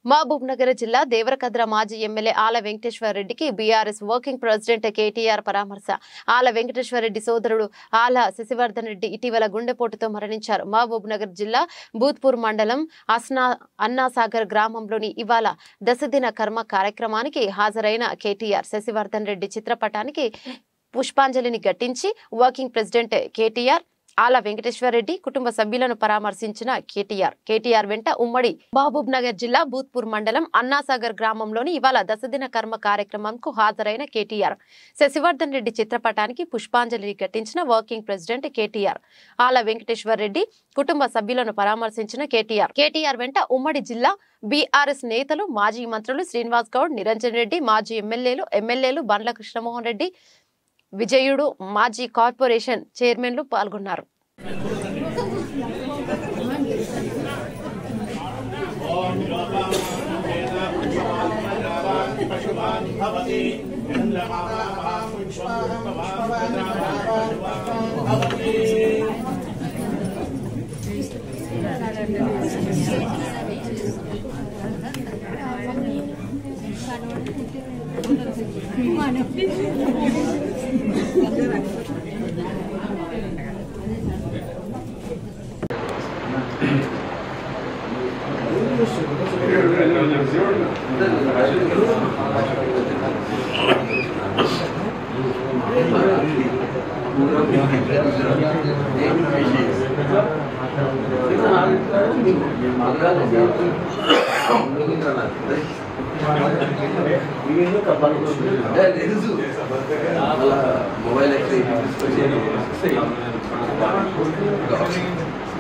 మహబూబ్నగర్ జిల్లా దేవరకద్ర మాజీ ఎమ్మెల్యే ఆల వెంకటేశ్వర రెడ్డికి బీఆర్ఎస్ వర్కింగ్ ప్రెసిడెంట్ కేటీఆర్ పరామర్శ. ఆల వెంకటేశ్వర రెడ్డి సోదరుడు ఆల శశివర్ధన్ రెడ్డి ఇటీవల గుండెపోటుతో మరణించారు. మహబూబ్నగర్ జిల్లా బూత్పూర్ మండలం అన్నాసాగర్ గ్రామంలోని ఇవాళ దశదిన కర్మ కార్యక్రమానికి హాజరైన కేటీఆర్ శశివర్ధన్ రెడ్డి చిత్రపటానికి పుష్పాంజలిని ఘటించి వర్కింగ్ ప్రెసిడెంట్ కేటీఆర్ ఆల వెంకటేశ్వర రెడ్డి కుటుంబ సభ్యులను పరామర్శించిన కేటీఆర్ వెంట ఉమ్మడి మహబూబ్ నగర్ జిల్లా బూత్పూర్ మండలం అన్నాసాగర్ గ్రామంలోని ఇవాళ దశదిన కర్మ కార్యక్రమంకు హాజరైన కేటీఆర్ శశివర్ధన్ రెడ్డి చిత్రపటానికి పుష్పాంజలిని ఘటించిన వర్కింగ్ ప్రెసిడెంట్ కేటీఆర్ ఆల వెంకటేశ్వర రెడ్డి కుటుంబ సభ్యులను పరామర్శించిన కేటీఆర్ వెంట ఉమ్మడి జిల్లా బీఆర్ఎస్ నేతలు మాజీ మంత్రులు శ్రీనివాస్ గౌడ్, నిరంజన్ రెడ్డి, మాజీ ఎమ్మెల్యేలు బండ్ల కృష్ణమోహన్ రెడ్డి, విజయుడు, మాజీ కార్పొరేషన్ చైర్మన్లు పాల్గొన్నారు. मोबाइल